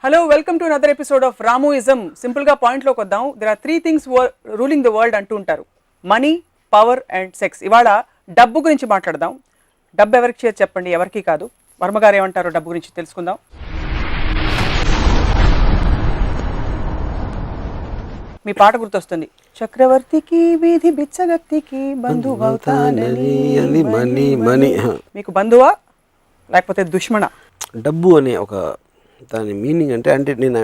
Hello, welcome to another episode of Ramuism. Simple ga point loki vaddam. There are three things ruling the world antu untaru. Money, power and sex. Ivala డబ్బు గురించి మాట్లాడదాం. డబ్బు ఎవరికి చేసి చెప్పండి, ఎవరికి కాదు. వర్మ గారు ఏమంటారో డబ్బు గురించి తెలుసుకుందాం. మీ పాట గుర్తొస్తుంది. చక్రవర్తికి వీధి బిచ్చగత్తికి బంధువవుతానని మనీ మనీ. మీకు బంధువా లేకపోతే దుష్మణ? డబ్బు అనే ఒక దాని మీనింగ్ అంటే నేను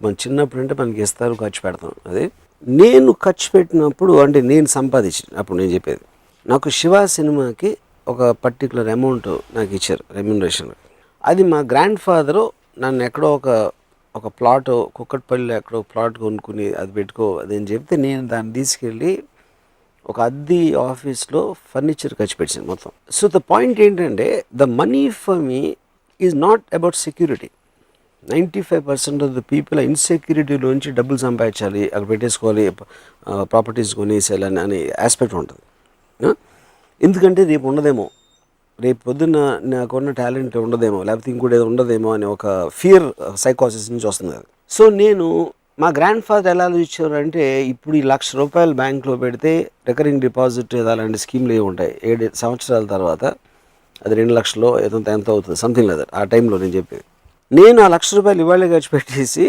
మన చిన్నప్పుడు అంటే మనకి ఇస్తారు, ఖర్చు పెడతాం. అదే నేను ఖర్చు పెట్టినప్పుడు అంటే నేను సంపాదించిన అప్పుడు నేను చెప్పేది, నాకు శివ సినిమాకి ఒక పర్టికులర్ అమౌంట్ నాకు ఇచ్చారు రెమ్యునరేషన్. అది మా గ్రాండ్ ఫాదరు నన్ను ఎక్కడో ఒక ప్లాట్ కుక్కట్పల్లిలో ఎక్కడో ప్లాట్ కొనుక్కుని అది పెట్టుకో అదని చెప్తే నేను దాన్ని తీసుకెళ్ళి ఒక అద్దె ఆఫీస్లో ఫర్నిచర్ ఖర్చు పెట్టాను మొత్తం. సో ద పాయింట్ ఏంటంటే the money for me is not about security. 95% of the people ఇన్సెక్యూరిటీలోంచి డబ్బులు సంపాదించాలి, అక్కడ పెట్టేసుకోవాలి, ప్రాపర్టీస్ కొనేసేయాలని అనే ఆస్పెక్ట్ ఉంటుంది. ఎందుకంటే రేపు ఉండదేమో, రేపు పొద్దున్న నాకున్న టాలెంట్ ఉండదేమో, లేకపోతే ఇంకోటి ఏదో ఉండదేమో అనే ఒక ఫియర్ సైకాసిస్ నుంచి వస్తుంది అది. సో నేను మా గ్రాండ్ ఫాదర్ ఎలా ఆలోచించారంటే, ఇప్పుడు ఈ ₹1,00,000 బ్యాంక్లో పెడితే రికరింగ్ డిపాజిట్ అలాంటి స్కీమ్లు ఏమి ఉంటాయి, 7 సంవత్సరాల తర్వాత అది 2 లక్షలు ఎంత అవుతుంది సంథింగ్ లేదా ఆ టైంలో నేను చెప్పేది. నేను ఆ ₹1,00,000 ఇవాళ ఖర్చు పెట్టేసి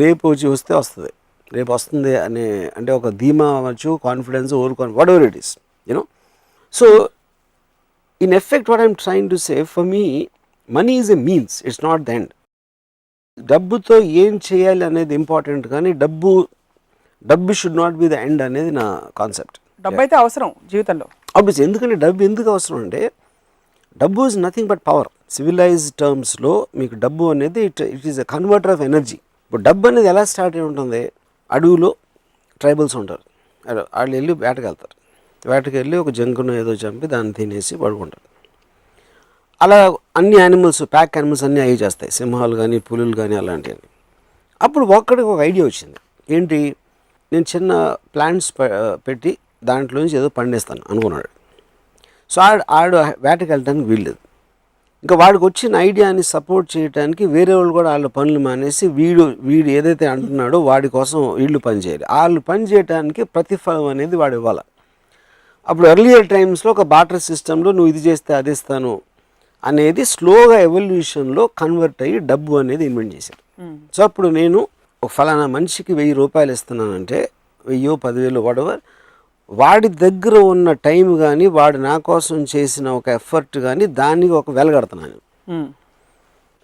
రేపు వస్తే వస్తుంది, రేపు వస్తుంది అనే అంటే ఒక ధీమా అవ్వచ్చు, confidence, what ever it is, you know. So in effect what I'm trying to say, for me money is a means, it's not the end. డబ్బుతో ఏం చేయాలి అనేది ఇంపార్టెంట్, కానీ డబ్బు should not be the end అనేది నా కాన్సెప్ట్. డబ్బు అయితే అవసరం జీవితంలో ఆబ్వియస్లీ. ఎందుకంటే డబ్బు ఎందుకు అవసరం అంటే, డబ్బు is nothing but power. Civilized టర్మ్స్లో మీకు డబ్బు అనేది it is a converter of energy. ఇప్పుడు డబ్బు అనేది ఎలా స్టార్ట్ అయి ఉంటుంది, అడవిలో ట్రైబల్స్ ఉంటారు, వాళ్ళు వెళ్ళి వేటకెళ్తారు, వేటకెళ్ళి ఒక జంకును ఏదో చంపి దాన్ని తినేసి పడుకుంటారు. అలా అన్ని యానిమల్స్, ప్యాక్ యానిమల్స్ అన్నీ అవి చేస్తాయి, సింహాలు కానీ పులులు కానీ అలాంటివి. అప్పుడు ఒక్కడికి ఒక ఐడియా వచ్చింది, ఏంటి, నేను చిన్న ప్లాంట్స్ పెట్టి దాంట్లోంచి ఏదో పండిస్తాను అనుకున్నాడు. సో ఆడు వేటకి వెళ్ళడానికి వీల్లేదు. ఇంకా వాడికి వచ్చిన ఐడియాని సపోర్ట్ చేయడానికి వేరే వాళ్ళు కూడా వాళ్ళ పనులు మానేసి వీడు ఏదైతే అంటున్నాడో వాడి కోసం వీళ్ళు పని చేయాలి. వాళ్ళు పని చేయడానికి ప్రతిఫలం అనేది వాడు ఇవ్వాలి. అప్పుడు ఎర్లియర్ టైమ్స్లో ఒక బార్టర్ సిస్టంలో నువ్వు ఇది చేస్తే అది ఇస్తాను అనేది స్లోగా ఎవల్యూషన్లో కన్వర్ట్ అయ్యి డబ్బు అనేది ఇన్వెంట్ చేశారు. సో అప్పుడు నేను ఒక ఫలానా మనిషికి ₹1,000 ఇస్తున్నానంటే 1,000, 10,000 వాడెవర్, వాడి దగ్గర ఉన్న టైం కానీ వాడు నా కోసం చేసిన ఒక ఎఫర్ట్ కానీ దానికి ఒక వెలగడుతున్నాను.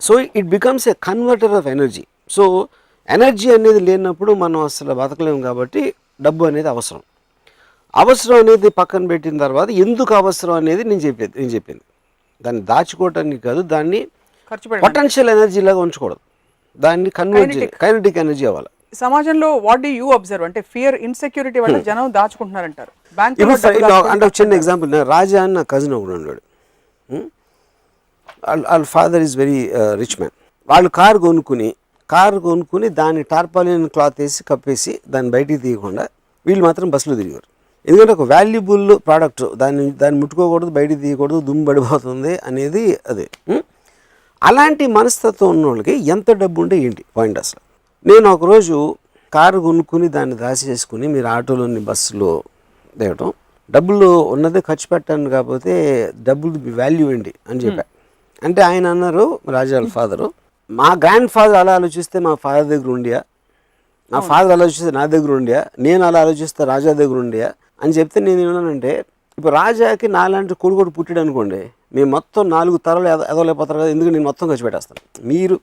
So it becomes a converter of energy. So energy అనేది లేనప్పుడు మనం అసలు బతకలేము. కాబట్టి డబ్బు అనేది అవసరం. అవసరం అనేది పక్కన పెట్టిన తర్వాత ఎందుకు అవసరం అనేది నేను చెప్పింది దాన్ని దాచుకోవటానికి కాదు, దాన్ని పొటెన్షియల్ ఎనర్జీ లాగా ఉంచకూడదు, దాన్ని కైనెటిక్ ఎనర్జీ అవ్వాలి. సమాజంలో వాట్ డు యూ అబ్జర్వ్ అంటే ఫియర్, ఇన్సెక్యూరిటీ వల్ల జనం దాచుకుంటున్నారంటారు. అంటే చిన్న ఎగ్జాంపుల్, రాజా అని నా కజిన్ ఒకడు ఉన్నాడు. వాళ్ళ father is very rich man. వాళ్ళు కారు కొనుక్కుని దాన్ని టార్పాలిన్ క్లాత్ వేసి కప్పేసి దాన్ని బయటికి తీయకుండా వీళ్ళు మాత్రం బస్సులో తిరిగారు. ఎందుకంటే ఒక వాల్యుబుల్ ప్రోడక్ట్, దాన్ని ముట్టుకోకూడదు, బయటికి తీయకూడదు, దుమ్ము పడిపోతుంది అనేది అదే. అలాంటి మనస్తత్వం ఉన్న వాళ్ళకి ఎంత డబ్బు ఉంటే ఏంటి పాయింట్ అసలు. నేను ఒకరోజు కారు కొనుక్కుని దాన్ని దాచేసుకుని మీరు ఆటోలోని బస్సులో దిగటం, డబ్బులు ఉన్నదే ఖర్చు పెట్టండి, కాకపోతే డబ్బులు వాల్యూ ఏంటి అని చెప్పా. అంటే ఆయన అన్నారు, రాజా ఫాదరు, మా గ్రాండ్ ఫాదర్ అలా ఆలోచిస్తే మా ఫాదర్ దగ్గర ఉండియా, నా ఫాదర్ ఆలోచిస్తే నా దగ్గర ఉండియా, నేను అలా ఆలోచిస్తే రాజా దగ్గర ఉండియా అని చెప్తే నేను ఏమన్నానంటే, ఇప్పుడు రాజాకి నాలాంటి కొడుకు పుట్టాడు అనుకోండి, మేము మొత్తం 4 తరాలు ఎదవలేకపోతారు కదా, ఎందుకంటే నేను మొత్తం ఖర్చు పెట్టేస్తాను. మీరు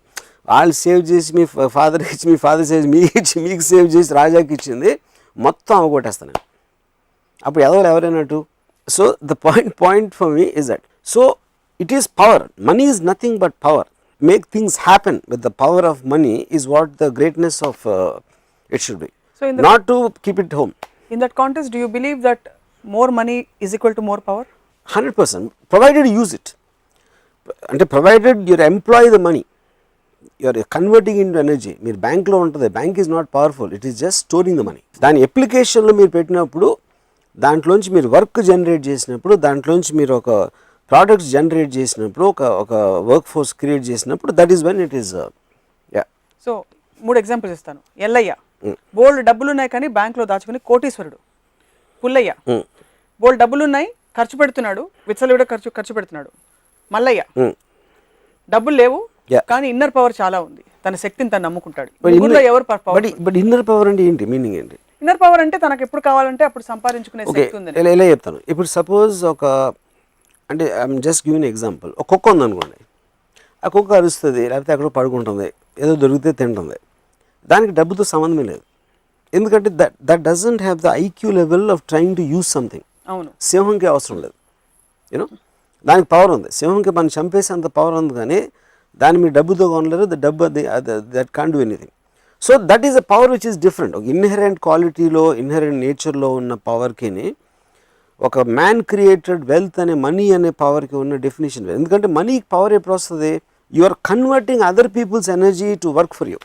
వాళ్ళు సేవ్ చేసి మీ ఫాదర్కి ఇచ్చి, మీ ఫాదర్ సేవ్ మీకు సేవ్ చేసి రాజాకి ఇచ్చింది మొత్తం అవగొట్టేస్తాను నేను. అప్పుడు ఎవరైనట్టు. So the point for me is that. So it is power. Money is nothing but power. Make things happen with the power of money is what the greatness of it should be. So not to keep it home. In that context, do you believe that more money is equal to more power? 100%, provided you use it. And provided you employ the money, you are converting into energy. మీరు బ్యాంక్లో ఉంటుంది, bank is not powerful, it is just storing the money. దాని అప్లికేషన్లో మీరు పెట్టినప్పుడు, దాంట్లోంచి మీరు work generate చేసినప్పుడు, దాంట్లోంచి మీరు ఒక ప్రోడక్ట్స్ జనరేట్ చేసినప్పుడు, ఒక వర్క్ ఫోర్స్ క్రియేట్ చేసినప్పుడు, that is when it is so 3 examples ఇస్తాను. ఎల్లయ్య బోల్డ్ డబ్బులు ఉన్నాయి కానీ బ్యాంకులో దాచుకుని కోటీశ్వరుడు. పుల్లయ్య బోల్డ్ డబ్బులు ఉన్నాయి, ఖర్చు పెడుతున్నాడు, విచ్చలవిడ ఖర్చు పెడుతున్నాడు. మల్లయ్య డబ్బులు లేవు కానీ ఇన్నర్ పవర్ చాలా ఉంది, తన శక్తిని తను నమ్ముకుంటాడు. ఎవరు పవర్? బట్ ఇన్నర్ పవర్ అంటే ఏంటి, మీనింగ్ ఏంటి? ఇన్నర్ పవర్ అంటే తనకు ఎప్పుడు కావాలంటే అప్పుడు సంపాదించుకునే శక్తి ఉంది. ఎలా చెప్తాను, ఇప్పుడు సపోజ్ ఒక అంటే ఐఎమ్ జస్ట్ గివింగ్ ఎగ్జాంపుల్. ఒక కుక్క ఉందనుకోండి, ఆ కుక్క అరుస్తుంది, లేకపోతే అక్కడ పడుకుంటుంది, ఏదో దొరికితే తింటుంది, దానికి డబ్బుతో సంబంధమే లేదు. ఎందుకంటే that doesn't have the IQ level of trying to use something. అవును, సింహంకి అవసరం లేదు, యూనో, దానికి పవర్ ఉంది. సింహంకి మనం చంపేసేంత పవర్ ఉంది, కానీ దాన్ని మీరు డబ్బుతో కొనలేరు. ద డబ్బు that can do anything. So that is a power which is different. ఒక ఇన్హెరెంట్ క్వాలిటీలో, ఇన్హెరెంట్ నేచర్లో ఉన్న పవర్కి ఒక మ్యాన్ క్రియేటెడ్ వెల్త్ అనే మనీ అనే పవర్కి ఉన్న డెఫినేషన్. ఎందుకంటే మనీకి పవర్ ఎప్పుడు వస్తుంది? You are converting other people's energy to work for you.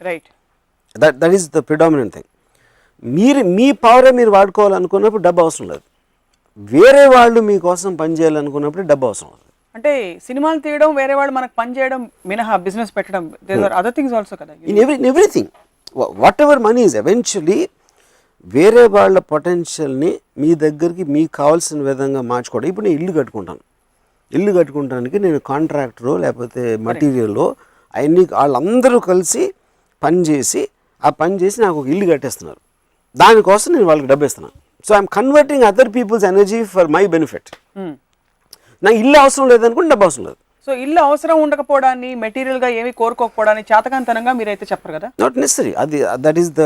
Right, that is the predominant thing. మీ పవరే మీరు వాడుకోవాలనుకున్నప్పుడు డబ్బు అవసరం లేదు. వేరే వాళ్ళు మీకోసం పనిచేయాలనుకున్నప్పుడు డబ్బు అవసరం లేదు. అంటే సినిమాలు తీయడం, వేరే వాళ్ళు మనకు పని చేయడం మినహా బిజినెస్ పెట్టడం, there are other things also కదా. In everything whatever money is eventually వేరే వాళ్ళ పొటెన్షియల్ని మీ దగ్గరికి మీకు కావాల్సిన విధంగా మార్చుకోవడం. ఇప్పుడు నేను ఇల్లు కట్టుకుంటాను, ఇల్లు కట్టుకుంటానికి నేను కాంట్రాక్టరో లేకపోతే మటీరియల్లో అవన్నీ వాళ్ళందరూ కలిసి పని చేసి నాకు ఒక ఇల్లు కట్టేస్తున్నారు. దానికోసం నేను వాళ్ళకి డబ్బు ఇస్తున్నాను. So I'm converting other people's energy for my benefit. నాకు ఇల్లు అవసరం లేదనుకుంటే డబ్బు అవసరం లేదు. సో ఇల్లు అవసరం ఉండకపోవడాన్ని, మెటీరియల్గా ఏమి కోరుకోకపోవడాన్ని చేతకాంతనంగా మీరైతే చెప్పరు కదా. Not necessary. అది that is the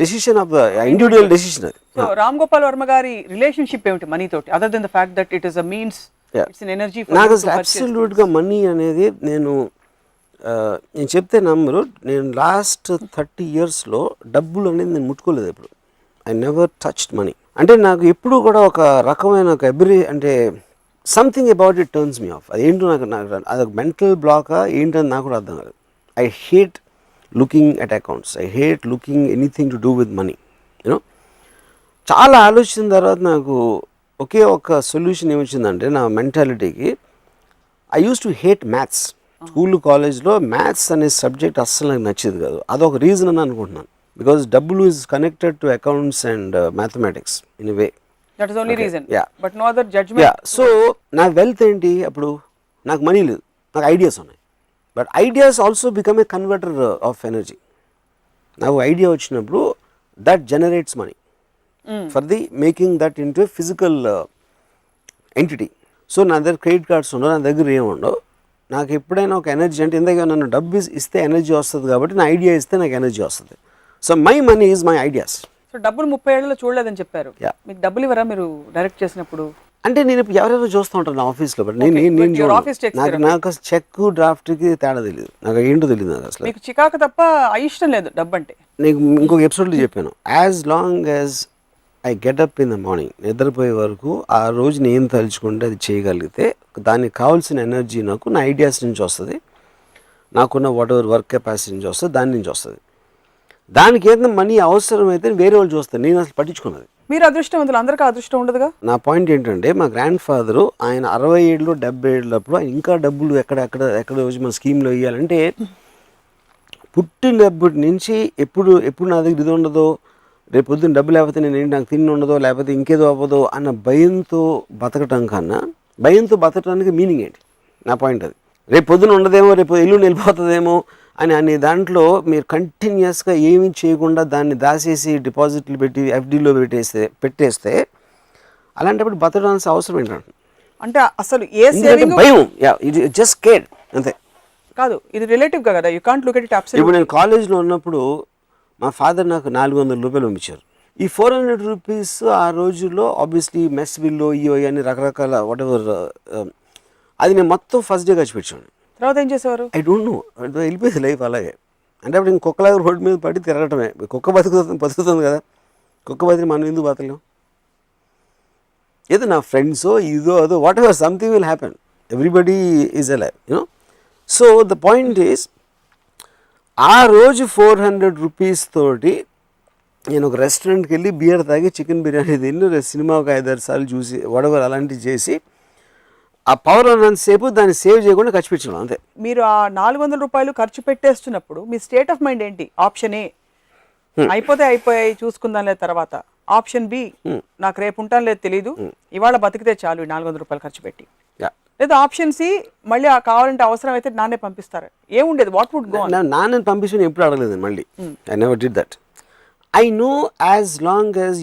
decision of the individual decision. అది. సో రామ్ గోపాల్ వర్మ గారి రిలేషన్షిప్ ఏమిటి మనీ తోటి, other than the fact that it is a means, it's an energy? నాకు అసలు అబ్సల్యూట్గా మనీ అనేది నేను చెప్తే నమ్మరు. నేను లాస్ట్ 30 yearsలో డబ్బులు అనేది నేను ముట్టుకోలేదు ఎప్పుడు. I never touched money. అంటే నాకు ఎప్పుడు కూడా ఒక రకమైన ఒక something about it turns me of. అదేంటో నాకు అదొక మెంటల్ బ్లాకా ఏంటని నాకు కూడా అర్థం కాదు. I hate looking at accounts, I hate looking anything to do with money. You know, చాలా ఆలోచించిన తర్వాత నాకు ఒకే ఒక సొల్యూషన్ ఏమొచ్చిందంటే నా మెంటాలిటీకి, I use to hate maths. School కాలేజ్లో మ్యాథ్స్ అనే సబ్జెక్ట్ అస్సలు నాకు నచ్చేది కాదు. అదొక రీజన్ అని అనుకుంటున్నాను. బికాజ్ డబ్బులు is connected to accounts and mathematics in a way. That is only reason. Yeah. But no other judgment. Yeah. So నా వెల్త్ ఏంటి? అప్పుడు నాకు మనీ లేదు, నాకు ఐడియాస్ ఉన్నాయి. But ideas also become a converter of energy. నాకు idea వచ్చినప్పుడు that generates money for the making that in to physical entity. So నా దగ్గర క్రెడిట్ కార్డ్స్ ఉండవు, నా దగ్గర ఏముండవు. నాకు ఎప్పుడైనా ఒక ఎనర్జీ అంటే ఇందాక నన్ను డబ్బు ఇస్తే ఎనర్జీ వస్తుంది కాబట్టి నా ఐడియా ఇస్తే నాకు ఎనర్జీ వస్తుంది. So my money is my ideas. So డబ్బులు 30 ఏళ్లలో చూడలేదని చెప్పారు. మీకు డబ్బులు ఇవ్వరా మీరు డైరెక్ట్ చేసినప్పుడు? అంటే నేను ఇప్పుడు ఎవరెవరో చూస్తూ ఉంటాను నా ఆఫీస్లో, బట్ నాకు చెక్ డ్రాఫ్ట్కి తేడా తెలియదు, నాకు ఏంటో తెలియదు. నాకు అసలు మీకు చికాకు తప్ప ఇష్టం లేదు డబ్బు అంటే. నీకు ఇంకొక ఎపిసోడ్లో చెప్పాను, as long as I get up in the morning, నిద్రపోయే వరకు ఆ రోజు నేను తలుచుకుంటే అది చేయగలిగితే దానికి కావాల్సిన ఎనర్జీ నాకు నా ఐడియాస్ నుంచి వస్తుంది, నాకున్న వాట్ ఎవర్ వర్క్ కెపాసిటీ నుంచి వస్తుంది, దాని నుంచి వస్తుంది. దానికి ఏదైనా మనీ అవసరమైతే వేరే వాళ్ళు చూస్తారు, నేను అసలు పట్టించుకున్నది. మీరు అదృష్టవంతులు, అందరికీ అదృష్టం ఉండదుగా. నా పాయింట్ ఏంటంటే మా గ్రాండ్ ఫాదరు ఆయన 67 70 ఏళ్ళప్పుడు ఆయన ఇంకా డబ్బులు ఎక్కడ వచ్చి మన స్కీమ్లో వేయాలంటే పుట్టినప్పటి నుంచి ఎప్పుడు నా దగ్గర ఇది ఉండదో, రేపు పొద్దున్న డబ్బు లేకపోతే నాకు తిండి ఉండదో, లేకపోతే ఇంకేదో అవ్వదో అన్న భయంతో బతకటం కన్నా భయంతో బతకడానికి మీనింగ్ ఏంటి? నా పాయింట్ అది. రేపు పొద్దున ఉండదేమో, రేపు ఎల్లుండి వెళ్ళిపోతుందేమో అని దాంట్లో మీరు కంటిన్యూస్గా ఏమీ చేయకుండా దాన్ని దాచేసి డిపాజిట్లు పెట్టి ఎఫ్డీలో పెట్టేస్తే అలాంటప్పుడు బతకడానికి అవసరం ఏంటంటే అంటే అసలు ఏ సేవింగ్ భయం, ఇది జస్ట్ కేర్ అంతే. కాదు, ఇది రిలేటివ్ కదా, you can't look at it absolutely. ఇప్పుడు నేను కాలేజ్లో ఉన్నప్పుడు మా ఫాదర్ నాకు 400 రూపాయలు పంపించారు. ఈ 400 రూపీస్ ఆ రోజుల్లో ఆబ్వియస్లీ మెస్ బిల్లో ఇవో అన్ని రకరకాల వాట్ ఎవర్ అది నేను మొత్తం ఫస్ట్ డే ఖర్చు పెట్టాను. తర్వాత ఏం చేసేవారు? ఐ డోంట్ నో, వెళ్ళిపోయింది లైఫ్ అలాగే. అంటే అప్పుడు ఇంకొకలాగా రోడ్డు మీద పడి తిరగటమే. కుక్క బతుకుతుంది కదా, కుక్క బతికి మనం ఎందుకు బతకలేం? ఏదో నా ఫ్రెండ్సో ఇదో అదో what ever something will happen, everybody is alive, you know. So the point is, ఆ రోజు 400 రూపీస్ తోటి నేను ఒక రెస్టారెంట్కి వెళ్ళి బియర్ తాగి చికెన్ బిర్యానీ తిని సినిమా ఒక 5-6 సార్లు చూసి వడవర్ అలాంటివి చేసి ఆ పవర్ ఉన్నంతసేపు దాన్ని సేవ్ చేయకుండా ఖర్చు పెట్టడం అంతే. మీరు ఆ 400 రూపాయలు ఖర్చు పెట్టేస్తున్నప్పుడు మీ స్టేట్ ఆఫ్ మైండ్ ఏంటి? ఆప్షన్ ఏ అయిపోతే అయిపోయాయి చూసుకుందాం లేదు తర్వాత, ఆప్షన్ బి నాకు రేపు ఉంటాను లేదు తెలీదు ఇవాళ బతికితే చాలు 400 రూపాయలు ఖర్చు పెట్టి, లేదా ఆప్షన్ సి మళ్ళీ కావాలంటే అవసరం అయితే నాన్నే పంపిస్తారు, ఏముండేది? What would go? నాన్నని పంపించని ఎప్పుడు అడగలేదు మళ్ళీ. I never did that. I know as long as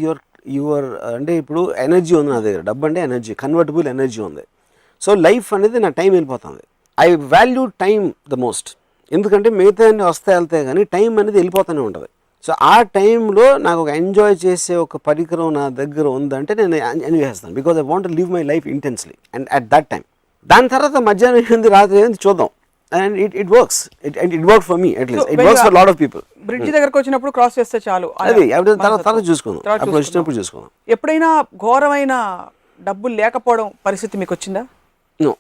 your అంటే ఇప్పుడు ఎనర్జీ ఉంది నా దగ్గర, డబ్బు అంటే ఎనర్జీ, కన్వర్టబుల్ ఎనర్జీ ఉంది. సో లైఫ్ అనేది నా టైం వెళ్ళిపోతుంది. I value time the most. ఎందుకంటే మిగతా అన్ని వస్తాయి వెళ్తాయి కానీ టైం అనేది వెళ్ళిపోతూనే ఉంటుంది. సో ఆ టైంలో నాకు ఒక ఎంజాయ్ చేసే ఒక పరికరం నా దగ్గర ఉందంటే నేను ఎంజాయ్ చేస్తాను. Because I want to live my life intensely and at that time. దాని తర్వాత మధ్యాహ్నం ఏంది రాత్రి ఏంది చూద్దాం. And it works. It work for me at least. It works for lot of people. Bridge దగ్గరకు వచ్చినప్పుడు క్రాస్ చేస్తే చాలు, అది తర్వాత చూసుకుందాం, అప్పుడు వచ్చినప్పుడు చూసుకుందాం. ఎప్పుడైనా ఘోరమైన డబ్బులు లేకపోవడం పరిస్థితి మీకు వచ్చిందా? నో.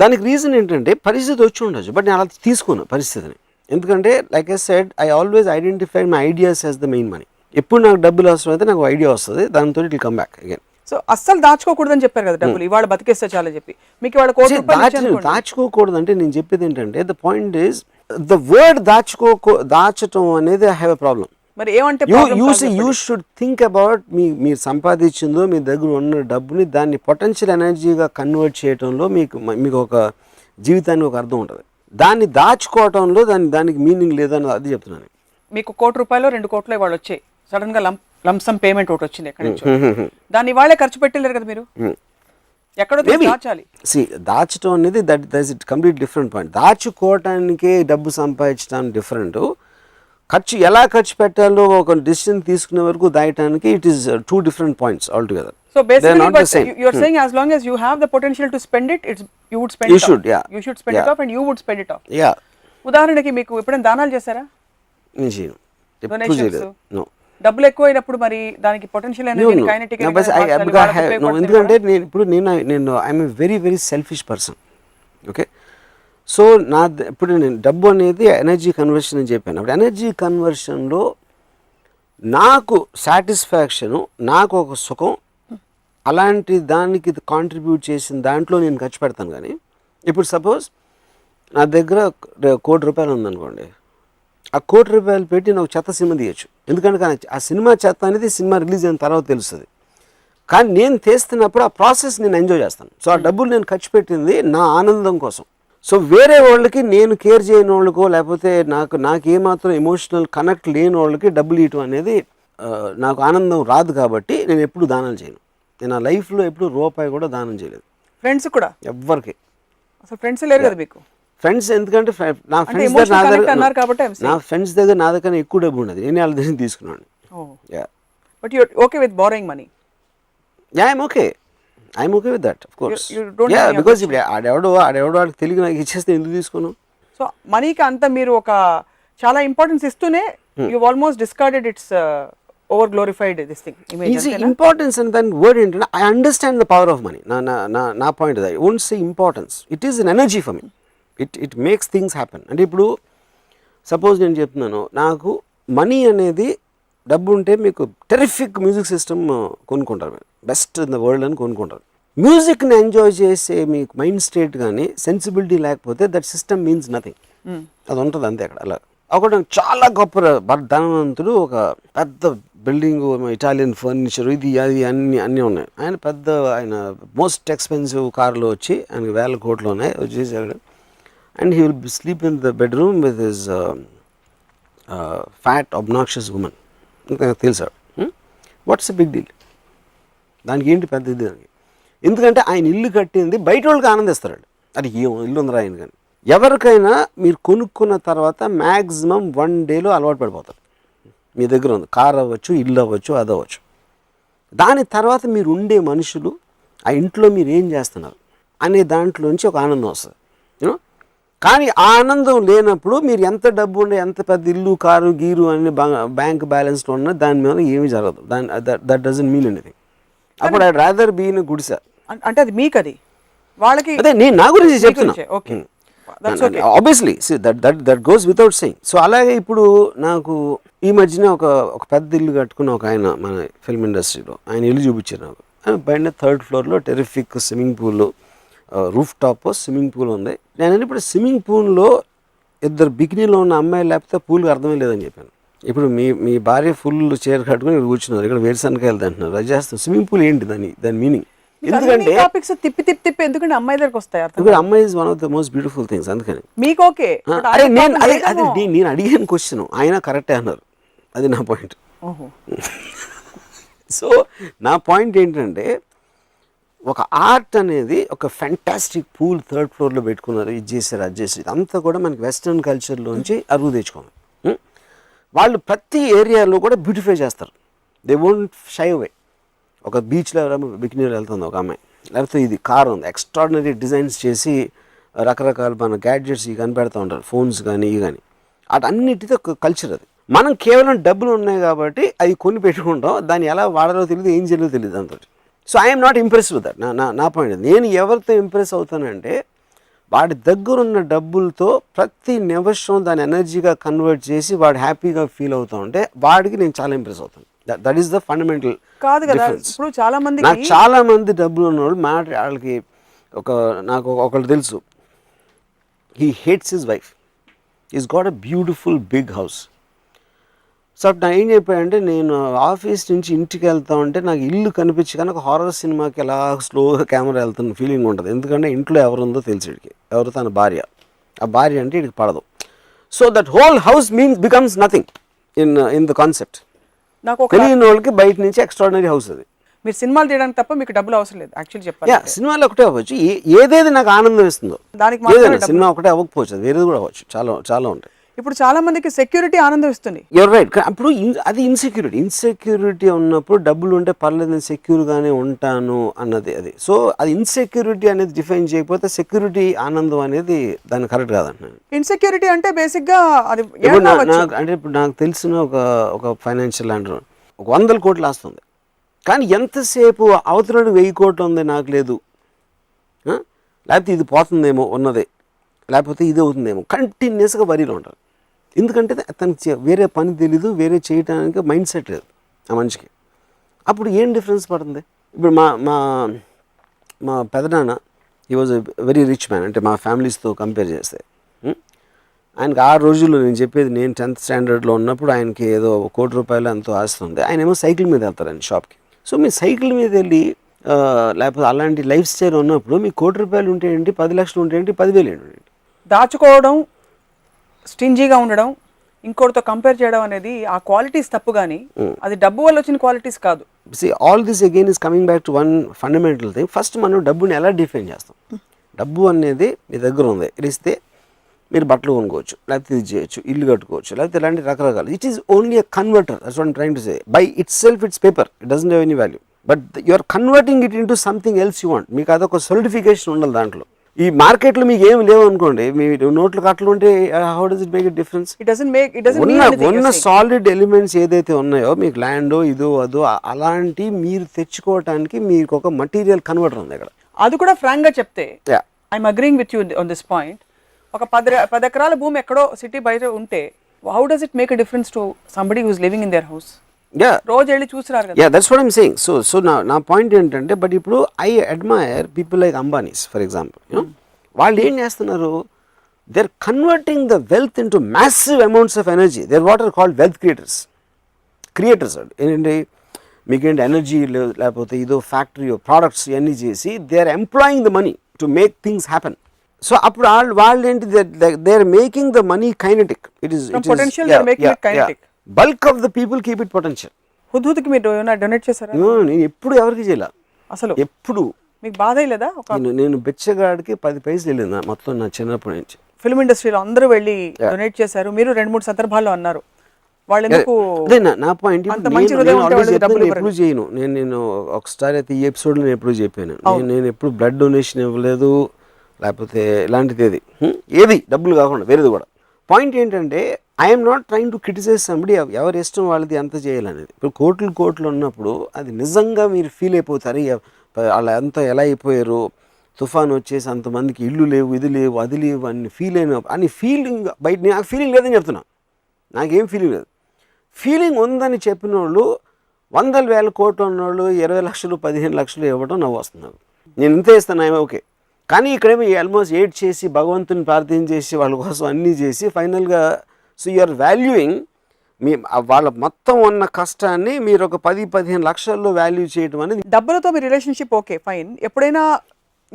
దానికి రీజన్ ఏంటంటే పరిస్థితి వచ్చి ఉండొచ్చు, బట్ నేను అలా తీసుకున్నాను పరిస్థితిని. ఎందుకంటే like I said, I always identify my ideas as the main money. ఎప్పుడు నాకు డబ్బులు అవసరం అయితే నాకు ఐడియా వస్తుంది, దాంతో it will come back again. So అస్సలు దాచుకోకూడదని చెప్పారు కదా డబ్బులు, ఇవాళ బతికేస్తే చాలని చెప్పి. మీకు ఇవాళ దాచుకోకూడదు అంటే నేను చెప్పేది ఏంటంటే the point is the word దాచటం అనేది ఐ హ్యావ్ ఎ ప్రాబ్లం. మరి ఏమంటే యూ షుడ్ థింక్ అబౌట్ మీరు సంపాదించిందో మీ దగ్గర ఉన్న డబ్బుని దాన్ని పొటెన్షియల్ ఎనర్జీగా కన్వర్ట్ చేయడంలో మీకు ఒక జీవితానికి ఒక అర్థం ఉంటుంది. దాన్ని దాచుకోవటంలో దానికి మీనింగ్ లేదని అది చెప్తున్నాను. మీకు ₹1 2 కోట్లు ఇవాళ వచ్చాయి, సడన్ గా లంసమ్ పేమెంట్ ఒకటి వచ్చింది ఎక్కడి నుంచో, దాన్ని ఇవాళే ఖర్చు పెట్టలేరు కదా మీరు, ఎక్కడో దాచాలి. దాచడం అనేది that it complete different point. దాచుకోవటానికే డబ్బు సంపాదించడం డిఫరెంట్, ఎలా ఖర్చు పెట్టాలో ఒక డిసిషన్ తీసుకునే వరకు దాయటానికి it is 2 different points altogether. So basically but you are saying as long as you have the potential to spend it, you would spend it. You should, yeah. You should spend it off and you would spend it off. Yeah. ఉదాహరణకి మీకు ఎప్పుడైనా దానాలు చేశారా? నేను చేయను, ఎప్పుడు చేయలేదు. No. డబ్బులు ఎక్కువైనప్పుడు మరి దానికి పొటెన్షియల్ ఎనర్జీ కైనెటిక్ ఎందుకంటే నేను I'm a very very selfish person. Okay, so ఇప్పుడు నేను డబ్బు అనేది ఎనర్జీ కన్వర్షన్ అని చెప్పాను. అప్పుడు ఎనర్జీ కన్వర్షన్లో నాకు సాటిస్ఫాక్షను, నాకు ఒక సుఖం, అలాంటి దానికి కాంట్రిబ్యూట్ చేసిన దాంట్లో నేను ఖర్చు పెడతాను. కానీ ఇప్పుడు సపోజ్ నా దగ్గర ₹1,00,00,000 ఉందనుకోండి, ఆ ₹1,00,00,000 పెట్టి నేను ఒక చెత్త సినిమా తీయచ్చు. ఎందుకంటే ఆ సినిమా చెత్త అనేది సినిమా రిలీజ్ అయిన తర్వాత తెలుస్తుంది. కానీ నేను తీస్తున్నప్పుడు ఆ ప్రాసెస్ నేను ఎంజాయ్ చేస్తాను. సో ఆ డబ్బులు నేను ఖర్చు పెట్టింది నా ఆనందం కోసం. సో వేరే వాళ్ళకి నేను కేర్ చేయని వాళ్ళకో లేకపోతే నాకు ఏమాత్రం ఎమోషనల్ కనెక్ట్ లేని వాళ్ళకి డబ్బులు ఇవ్వటం అనేది నాకు ఆనందం రాదు. కాబట్టి నేను ఎప్పుడు దానాలు చేయను. నేను ఆ లైఫ్లో ఎప్పుడు రూపాయి కూడా దానం చేయలేదు. ఫ్రెండ్స్ కూడా ఎవ్వరికి అసలు ఫ్రెండ్స్ లేరు కదా మీకు? ఫ్రెండ్స్ ఎందుకంటే నా ఫ్రెండ్స్ దగ్గర నా దగ్గర ఎక్కువ డబ్బు ఉండదు, నేను వాళ్ళ దగ్గర తీసుకున్నాను. But you are okay with borrowing money? Yeah, I'm okay with that, of course. Yeah, because ఇప్పుడు ఆడెవడో వాడికి తెలియక నాకు ఇచ్చేస్తే ఎందుకు తీసుకోను? సో మనీకి అంత మీరు ఒక చాలా ఇంపార్టెన్స్ ఇస్తూనే you almost discarded it's over glorified this thing image. Importance and దాని వర్డ్ ఏంటంటే I understand the power of money. నా point I won't say importance, it is an energy for me. It makes things happen. అంటే ఇప్పుడు suppose నేను చెప్తున్నాను, నాకు money అనేది డబ్బు ఉంటే మీకు టెరిఫిక్ మ్యూజిక్ సిస్టమ్ కొనుక్కుంటారు, బెస్ట్ ఇన్ ద వరల్డ్ అని కొనుక్కుంటారు. మ్యూజిక్ని ఎంజాయ్ చేసే మీకు మైండ్ స్టేట్ కానీ సెన్సిబిలిటీ లేకపోతే దట్ సిస్టమ్ మీన్స్ నథింగ్. అది ఉంటుంది అంతే. అక్కడ అలా ఒకటి చాలా గొప్ప ధనవంతుడు, ఒక పెద్ద బిల్డింగ్, ఇటాలియన్ ఫర్నిచర్, ఇది అది అన్నీ ఉన్నాయి. ఆయన మోస్ట్ ఎక్స్పెన్సివ్ కార్లో వచ్చి ఆయనకి 1,000 కోట్లు ఉన్నాయి వచ్చేసాడు. And he will sleep in the bedroom with his fat, obnoxious woman. తెలుసా? What's a big deal? దానికి ఏంటి పెద్ద ఇది? ఎందుకంటే ఆయన ఇల్లు కట్టింది బయట వాళ్ళకి ఆనందిస్తారు. అది ఏం ఇల్లు ఉందిరా ఆయన. కానీ ఎవరికైనా మీరు కొనుక్కున్న తర్వాత మ్యాక్సిమం 1 dayలో అలవాటు పడిపోతారు. మీ దగ్గర ఉంది కార్ అవ్వచ్చు, ఇల్లు అవ్వచ్చు, అది అవ్వచ్చు. దాని తర్వాత మీరు ఉండే మనుషులు, ఆ ఇంట్లో మీరు ఏం చేస్తున్నారు అనే దాంట్లోంచి ఒక ఆనందం వస్తుంది. కానీ ఆ ఆనందం లేనప్పుడు మీరు ఎంత డబ్బు ఉండే, ఎంత పెద్ద ఇల్లు, కారు, గీరు అని బ్యాంక్ బ్యాలెన్స్లో ఉన్నా దాని మీద ఏమీ జరగదు. That doesn't mean anything. అప్పుడు ఐ రాదర్ బీ ఇన్ గుడిసె. అంటే అది మీకు, అది వాళ్ళకి, అదే నేను నా గురించి చెప్తున్నా. Obviously that goes without saying. So అలాగే ఇప్పుడు నాకు ఈ మధ్యన ఒక పెద్ద ఇల్లు కట్టుకున్న ఒక ఆయన మన ఫిల్మ్ ఇండస్ట్రీలో, ఆయన ఇల్లు చూపించారు నాకు. ఆయన పైన 3rd floorలో terrific swimming pool, roof top swimming pool ఉంది. నేను ఇప్పుడు స్విమ్మింగ్ పూల్లో ఇద్దరు బికినీలో ఉన్న అమ్మాయి లేకపోతే పూల్కి అర్థమే లేదని చెప్పాను. ఇప్పుడు మీ భార్య ఫుల్ చీర కట్టుకుని ఇక్కడ కూర్చున్నారు, ఇక్కడ వేరుశనకాయలు అంటున్నారు, అది చేస్తాం. స్విమ్మింగ్ పూల్ ఏంటి దాని మీనింగ్? ఎందుకంటే టాపిక్స్ తిప్పి తిప్పి తిప్పి ఎందుకంటే అమ్మాయి దగ్గరకు వస్తాయి. ఇప్పుడు అమ్మాయి is one of the most beautiful things. అందుకని మీకు ఓకే. అదే నేను అడిగిన క్వశ్చన్ ఆయన కరెక్టే అన్నారు, అది నా పాయింట్. సో నా పాయింట్ ఏంటంటే ఒక ఆర్ట్ అనేది ఒక ఫ్యాంటాస్టిక్ పూల్ 3rd ఫ్లోర్లో పెట్టుకున్నారు, ఇది చేశారు, అది చేశారు, ఇదంతా కూడా మనకి వెస్ట్రన్ కల్చర్లోంచి అరువు తెచ్చుకోవాలి. వాళ్ళు ప్రతి ఏరియాలో కూడా బ్యూటిఫై చేస్తారు. They won't shy away. ఒక బీచ్లో ఎవరైనా బికినీలో వెళ్తుంది ఒక అమ్మాయి, లేకపోతే ఇది కార్ ఉంది, ఎక్స్ట్రాడినరీ డిజైన్స్ చేసి రకరకాల మన గ్యాడ్జెట్స్ ఇవి కనిపెడతా ఉంటారు, ఫోన్స్ కానీ ఇవి కానీ. అటన్నిటితో ఒక కల్చర్ అది. మనం కేవలం డబ్బులు ఉన్నాయి కాబట్టి అవి కొని పెట్టుకుంటాం, దాన్ని ఎలా వాడాలో తెలియదు, ఏం చేయాలో తెలియదు అంత. So I'm not impress with that. నా పాయింట్. నేను ఎవరితో ఇంప్రెస్ అవుతానంటే వాడి దగ్గరున్న డబ్బులతో ప్రతి నిమిషం దాని ఎనర్జీగా కన్వర్ట్ చేసి వాడు హ్యాపీగా ఫీల్ అవుతా ఉంటే వాడికి నేను చాలా ఇంప్రెస్ అవుతాను. దట్ ఈస్ ద ఫండమెంటల్ కాదు కదా. ఇప్పుడు చాలా మంది డబ్బులు ఉన్నవాళ్ళు వాళ్ళకి నాకు ఒకళ్ళు తెలుసు, he hates his wife, is got a beautiful big house. So అప్పుడు నాకు ఏం చెప్పాడంటే, నేను ఆఫీస్ నుంచి ఇంటికి వెళ్తా ఉంటే నాకు ఇల్లు కనిపించి కనుక హారర్ సినిమాకి ఎలా స్లోగా కెమెరా వెళ్తున్న ఫీలింగ్ ఉంటుంది. ఎందుకంటే ఇంట్లో ఎవరుందో తెలిసి వీడికి, ఎవరు తన భార్య, ఆ భార్య అంటే వీడికి పడదు. So that whole house becomes nothing in the concept. తెలియని వాళ్ళకి బయట నుంచి ఎక్స్ట్రాడినరీ హౌస్ అది. మీరు సినిమాలు తీయడానికి తప్ప మీకు డబ్బులు అవసరం లేదు యాక్చువల్లీ చెప్పాలి. సినిమాలు ఒకటే అవ్వచ్చు, ఏదేది నాకు ఆనందం ఇస్తుందో దానికి. సినిమా ఒకటే అవ్వకపోవచ్చు, అది వేరేది కూడా అవ్వచ్చు, చాలా చాలా ఉంటాయి. ఇప్పుడు చాలా మందికి సెక్యూరిటీ ఆనందం ఇస్తుంది. You're right. అప్పుడు అది ఇన్సెక్యూరిటీ ఉన్నప్పుడు డబ్బులు ఉంటే పర్లేదు, నేను సెక్యూర్గానే ఉంటాను అన్నది అది. సో అది ఇన్సెక్యూరిటీ అనేది డిఫైన్ చేయకపోతే సెక్యూరిటీ ఆనందం అనేది దాన్ని కరెక్ట్ కాదంటున్నాను. ఇన్సెక్యూరిటీ అంటే బేసిక్గా అది అంటే ఇప్పుడు నాకు తెలిసిన ఒక ఫైనాన్షియల్ ల్యాండర్ 100 కోట్లు ఆస్తుంది, కానీ ఎంతసేపు అవతలడు 1000 కోట్లు ఉంది నాకు లేదు, లేకపోతే ఇది పోతుందేమో ఉన్నదే, లేకపోతే ఇది అవుతుందేమో, కంటిన్యూస్గా వరీలో ఉంటారు. ఎందుకంటే తనకి వేరే పని తెలీదు, వేరే చేయడానికి మైండ్ సెట్ లేదు ఆ మనిషికి. అప్పుడు ఏం డిఫరెన్స్ పడుతుంది? ఇప్పుడు మా పెదనాన్న, he was a very rich man, అంటే మా ఫ్యామిలీస్తో కంపేర్ చేస్తే. ఆయనకి ఆ రోజుల్లో నేను చెప్పేది, నేను 10th స్టాండర్డ్లో ఉన్నప్పుడు ఆయనకి ఏదో 1 కోటి రూపాయలు ఎంతో ఆస్తుంది. ఆయన ఏమో సైకిల్ మీద వెళ్తారండి షాప్కి. సో మీరు సైకిల్ మీద వెళ్ళి లేకపోతే అలాంటి లైఫ్ స్టైల్ ఉన్నప్పుడు మీకు 1 కోటి రూపాయలు ఉంటే ఏంటి, 10 లక్షలు ఉంటే ఏంటి, 10,000 ఏంటి? దాచుకోవడం, స్టింజీగా ఉండడం, ఇంకోటితో కంపేర్ చేయడం అనేది ఆ క్వాలిటీస్ తప్పు, కానీ అది డబ్బు వల్ల వచ్చిన క్వాలిటీస్ కాదు. All this again is coming back to one fundamental thing. First మనం డబ్బుని ఎలా డిఫైన్ చేస్తాం? డబ్బు అనేది మీ దగ్గర ఉంది, ఇస్తే మీరు బట్టలు కొనుక్కోవచ్చు, లేకపోతే ఇది చేయొచ్చు, ఇల్లు కట్టుకోవచ్చు, లేకపోతే ఇలాంటి రకరకాలు. It is only a converter. That's what I'm trying to say. By itself it's paper, it doesn't have any value, but you are converting it into something else you want. మీకు అదొక certification ఉండాలి దాంట్లో. ఈ మార్కెట్లో మీకు ఏమి లేవు అనుకోండి, మీ నోట్లు కట్టలు ఉంటే how does it make it difference? ఉన్న సాలిడ్ ఎలిమెంట్స్ ఏదైతే ఉన్నాయో, మీకు ల్యాండో ఇదో అదో అలాంటి మీరు తెచ్చుకోవటానికి మీకు ఒక మటీరియల్ కన్వర్టర్ ఉంది ఇక్కడ. అది కూడా ఫ్రాంక్ గా చెప్తే, I'm agreeing with you on this point. ఒక 10 ఎకరాల భూమి ఎక్కడో సిటీ బయట ఉంటే, how does it make a difference to somebody who is living in their house? రోజు వెళ్ళి చూసినారు కదా. That's what I'm saying. So నా పాయింట్ ఏంటంటే, బట్ ఇప్పుడు I admire people like Ambanis for example. వాళ్ళు ఏం చేస్తున్నారు? They are converting the wealth into massive amounts of energy. They are what are called wealth creators. ఏంటంటే మీకేంటి ఎనర్జీ లేకపోతే ఇదో ఫ్యాక్టరీ ప్రోడక్ట్స్ ఇవన్నీ చేసి they are employing the money to make things happen. So అప్పుడు వాళ్ళు ఏంటి, they are making the money kinetic. It is bulk of the people keep it potential. హుద్హుద్కి మీరు డొనేట్ చేశారా? నేను ఎప్పుడు ఎవరికి చేయాల అసలు. ఎప్పుడు మీకు బాధ లేదా? నేను బిచ్చగాడికి 10 పైసలు వెళ్ళింది మొత్తం నా చిన్నప్పటి నుంచి. ఫిల్మ్ ఇండస్ట్రీలో అందరూ వెళ్ళి డొనేట్ చేశారు. మీరు 2-3 సందర్భాల్లో అన్నారు. వాళ్ళు ఎందుకు? అదే నా పాయింట్. ఎప్పుడు చేయను నేను ఒకసారి అయితే ఈ ఎపిసోడ్ నేను ఎప్పుడు చెప్పాను, నేను ఎప్పుడు బ్లడ్ డొనేషన్ ఇవ్వలేదు, లేకపోతే ఇలాంటిది ఏది డబ్బులు కాకుండా వేరేది కూడా. పాయింట్ ఏంటంటే, I'm not trying to criticize somebody. ఎవరి ఇష్టం వాళ్ళది ఎంత చేయాలనేది. ఇప్పుడు కోట్లు ఉన్నప్పుడు అది నిజంగా మీరు ఫీల్ అయిపోతారు, వాళ్ళు ఎంత ఎలా అయిపోయారు, తుఫాన్ వచ్చేసి అంతమందికి ఇల్లు లేవు, ఇది లేవు, అది లేవు అని ఫీలింగ్ బయట. నాకు ఫీలింగ్ లేదని చెప్తున్నా, నాకేం ఫీలింగ్ లేదు. ఫీలింగ్ ఉందని చెప్పిన వాళ్ళు 100,000 కోట్లు ఉన్నవాళ్ళు 20 లక్షలు 15 లక్షలు ఇవ్వడం నవ్వు వస్తున్నారు. నేను ఇంత ఇస్తాను, ఓకే. కానీ ఇక్కడేమో ఆల్మోస్ట్ ఎయిట్ చేసి భగవంతుని ప్రార్థన చేసి వాళ్ళ కోసం అన్నీ చేసి ఫైనల్గా సో యూఆర్ వాల్యూయింగ్ మీ వాళ్ళ మొత్తం ఉన్న కష్టాన్ని మీరు ఒక 10-15 లక్షల్లో వాల్యూ చేయడం అనేది. డబ్బులతో మీ రిలేషన్షిప్ ఓకే ఫైన్, ఎప్పుడైనా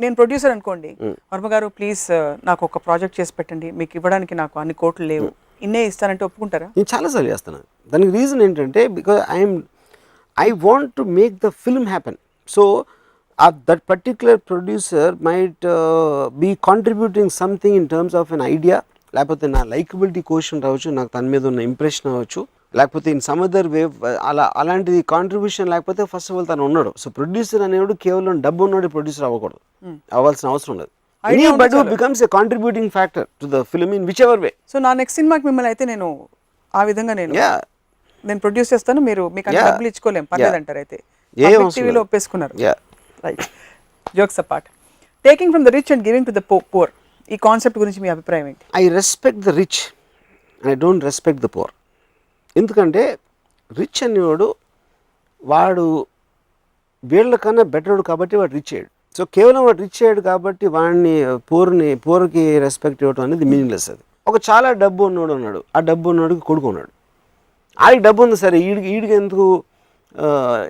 నేను ప్రొడ్యూసర్ అనుకోండి, వర్మ గారు ప్లీజ్ నాకు ఒక ప్రాజెక్ట్ చేసి పెట్టండి, మీకు ఇవ్వడానికి నాకు అన్ని కోట్లు లేవు, ఇన్నే ఇస్తానంటే ఒప్పుకుంటారా? నేను చాలాసార్లు చేస్తున్నాను. దానికి రీజన్ ఏంటంటే because I want to make the film happen. So that particular producer might be contributing something in terms of an idea, లేకపోతే నా లైకబిలిటీ క్వశ్చన్ రావచ్చు, నాకు తన మీద ఉన్న ఇంప్రెషన్ అవ్వచ్చు, లేకపోతే ఇన్ సమ్ అదర్ వే అలాంటిది కాంట్రిబ్యూషన్ లేకపోతే ఫస్ట్ ఆఫ్ ఆల్ తను ఉన్నాడు. సో ప్రొడ్యూసర్ అనేవాడు కేవలం డబ్బు ఉన్నాడు ప్రొడ్యూసర్ అవ్వకూడదు, అవ్వాల్సిన అవసరం లేదు. But who becomes a contributing factor to the film in whichever way. So నా నెక్స్ట్ సినిమాకి మిమ్మల్ని అయితే నేను ఆ విధంగా నేను ప్రొడ్యూస్ చేస్తాను, మీరు మీకు అన్ని డబ్బులు ఇచ్చుకోలేం పర్లేదు అంటారు. అయితే టీవీలో ఒప్పేసుకున్నారు. Right, jokes apart, taking from the rich and giving to the poor, ఈ కాన్సెప్ట్ గురించి మీ అభిప్రాయం ఏంటి? I respect the rich and I don't respect the poor. ఎందుకంటే రిచ్ అనేవాడు వాడు వీళ్ళకన్నా బెటర్డు కాబట్టి వాడు రిచ్ అయ్యాడు. సో కేవలం వాడు రిచ్ అయ్యాడు కాబట్టి వాడిని పూర్కి రెస్పెక్ట్ ఇవ్వడం అనేది మీనింగ్లెస్. అది ఒక చాలా డబ్బు ఉన్నోడు ఉన్నాడు, ఆ డబ్బు ఉన్నోడికి కొడుకు ఉన్నాడు, ఆడికి డబ్బు ఉంది సరే, ఈడికి ఎందుకు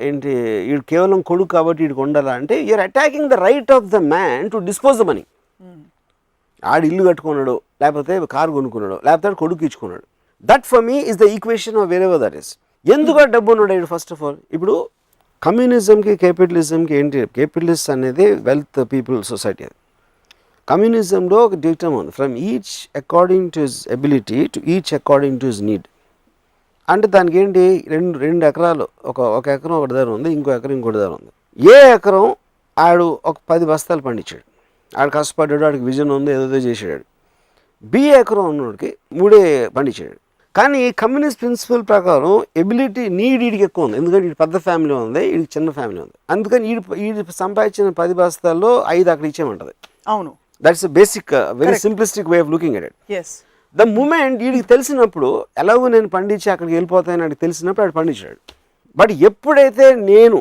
ఏంటి ఈడు కేవలం కొడుకు కాబట్టి వీడికి ఉండాలా అంటే you're attacking the right of the man to dispose the money. ఆడు ఇల్లు కట్టుకున్నాడు, లేకపోతే కారు కొనుక్కున్నాడు, లేకపోతే కొడుకు ఇచ్చుకున్నాడు. That for me is the equation of wherever that is. ఎందుకు డబ్బు ఉన్నాడు ఫస్ట్ ఆఫ్ ఆల్? ఇప్పుడు కమ్యూనిజంకి క్యాపిటలిజంకి ఏంటి? క్యాపిటలిస్ట్ అనేది వెల్త్ పీపుల్ సొసైటీ. అది కమ్యూనిజంలో ఒక డిక్టమ్ ఉంది, from each according to his ability to each according to his need. అంటే దానికి ఏంటి, రెండు ఎకరాలు, ఒక ఎకరం ఒకటి దగ్గర ఉంది, ఇంకో ఎకరం ఇంకోటి దగ్గర ఉంది. ఏ ఎకరం ఆడు ఒక 10 బస్తాలు పండించాడు, ఆడు కష్టపడ్డాడు, ఆడికి విజన్ ఉంది, ఏదో చేసాడు. బి ఎకరం ఉన్నోడికి 3 పండించాడు. కానీ కమ్యూనిస్ట్ ప్రిన్సిపల్ ప్రకారం ఎబిలిటీ నీడ్ వీడికి ఎక్కువ ఉంది, ఎందుకంటే వీడి పెద్ద ఫ్యామిలీ ఉంది, వీడికి చిన్న ఫ్యామిలీ ఉంది. అందుకని వీడి సంపాదించిన 10 బస్తాల్లో 5 అక్కడ ఇచ్చేయమంటది. అవును, that's basic very simplistic way of looking at it. The moment వీడికి తెలిసినప్పుడు ఎలాగో నేను పండించి అక్కడికి వెళ్ళిపోతానని వాడికి తెలిసినప్పుడు వాడు పండించాడు. బట్ ఎప్పుడైతే నేను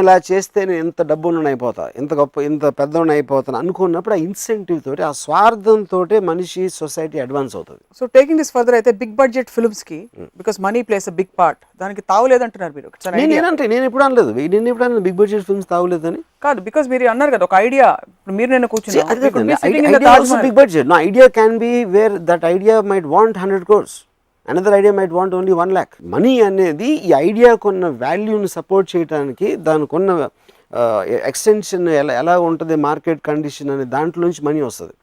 ఇలా చేస్తే నేను ఎంత డబ్బులను అయిపోతా, ఎంత గొప్ప ఇంత పెద్దవాడిని అయిపోతాను అనుకున్నప్పుడు ఆ ఇన్సెంటివ్ తోటి, ఆ స్వార్థంతో మనిషి సొసైటీ అడ్వాన్స్ అవుతుంది. సో టేకింగ్ దిస్ ఫర్దర్ అయితే బిగ్ బడ్జెట్ ఫిల్మ్స్ కి because money plays a big part, దానికి తావులేదంటున్నారు మీరు. నేను ఎప్పుడు అనలేదు, నేను ఎప్పుడు అనలేదు బిగ్ బడ్జెట్ ఫిల్మ్స్ తావులేదని. కాదు, బికాస్ మీరు అన్నారు కదా ఒక ఐడియా, మీరు నేను కూర్చుని big budget. No idea can be where that idea might want 100 crores. Another idea might want only 1 lakh. Money అనేది ఈ ఐడియాకు ఉన్న వాల్యూని సపోర్ట్ చేయడానికి, దానికి ఉన్న ఎక్స్టెన్షన్ ఎలా ఉంటుంది, మార్కెట్ కండిషన్ అనే దాంట్లో నుంచి మనీ వస్తుంది.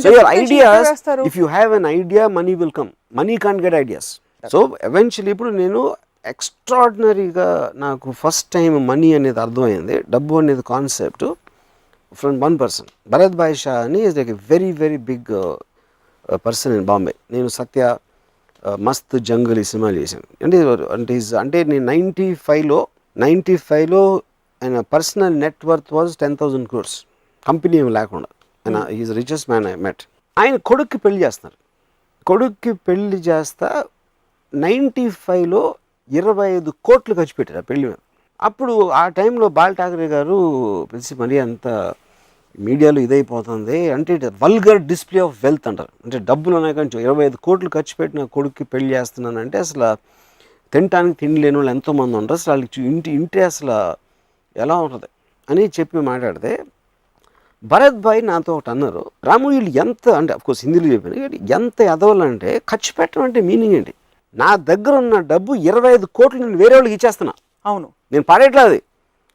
So your ideas, if you have an idea money will come. Money can't get ideas. So eventually ఇప్పుడు నేను ఎక్స్ట్రాడినరీగా నాకు ఫస్ట్ టైం మనీ అనేది అర్థమైంది, డబ్బు అనేది concept from one person. Bharat Bhai Shah అని is like a very very big person in Bombay. నేను సత్య, మస్త్ జంగల్ ఈ సినిమాలు చేశాను. అంటే నేను 95లో ఆయన personal net worth was 10,000 crores, company ఏమి లేకుండా. ఆయన is richest man I met. ఆయన కొడుక్కి పెళ్లి చేస్తున్నారు. కొడుక్కి పెళ్లి చేస్తా 95లో 25 కోట్లు ఖర్చు పెట్టారు ఆ పెళ్లి మీద. అప్పుడు ఆ టైంలో బాల్ ఠాకరే గారు పిలిచి మరీ అంత మీడియాలో ఇదైపోతుంది అంటే వల్గర్ డిస్ప్లే ఆఫ్ వెల్త్ అంటారు. అంటే డబ్బులు ఉన్నాయి కానీ 25 కోట్లు ఖర్చు పెట్టిన కొడుక్కి పెళ్లి చేస్తున్నానంటే అసలు తినటానికి తిండి లేని వాళ్ళు ఎంతోమంది ఉంటారు, అసలు వాళ్ళకి ఇంటి అసలు ఎలా ఉంటుంది అని చెప్పి మాట్లాడితే భరత్ భాయ్ నాతో ఒకటి అన్నారు, రాము వీళ్ళు ఎంత అంటే అఫ్కోర్స్ హిందీలో చెప్పాను, ఎంత ఎదవాలంటే ఖర్చు పెట్టడం అంటే మీనింగ్ ఏంటి? నా దగ్గర ఉన్న డబ్బు 25 కోట్లు నేను వేరే వాళ్ళకి ఇచ్చేస్తున్నా. అవును, నేను పడేట్లేదు.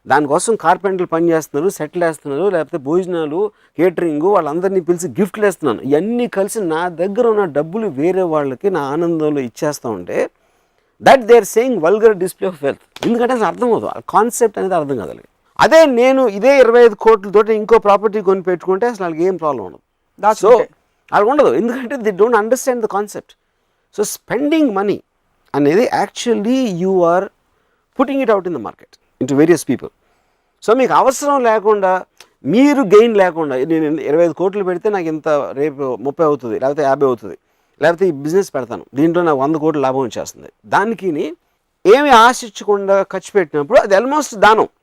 దానికోసం కార్పెంటర్లు పని చేస్తున్నారు, సెటిల్ వేస్తున్నారు, లేకపోతే భోజనాలు, కేటరింగ్, వాళ్ళందరినీ పిలిచి గిఫ్ట్లు వేస్తున్నాను. ఇవన్నీ కలిసి నా దగ్గర ఉన్న డబ్బులు వేరే వాళ్ళకి నా ఆనందంలో ఇచ్చేస్తూ ఉంటే that they are saying vulgar display of wealth. ఎందుకంటే అసలు అర్థం అవుతుంది, ఆ కాన్సెప్ట్ అనేది అర్థం కాదు. అదే నేను ఇదే 25 కోట్లతో ఇంకో ప్రాపర్టీ కొని పెట్టుకుంటే అసలు వాళ్ళకి ఏం ప్రాబ్లం ఉండదు. సో వాళ్ళకి ఉండదు, ఎందుకంటే they don't understand the concept. So spending money అనేది actually you are putting it out in the market into various people. So మీకు అవసరం లేకుండా, మీరు గెయిన్ లేకుండా, నేను 25 కోట్లు పెడితే నాకు ఇంత రేపు 30 అవుతుంది, లేకపోతే 50 అవుతుంది, లేకపోతే ఈ బిజినెస్ పెడతాను దీంట్లో నాకు 100 కోట్లు లాభం వచ్చేస్తుంది, దానికి ఏమి ఆశించకుండా ఖర్చు పెట్టినప్పుడు అది ఆల్మోస్ట్ దానం.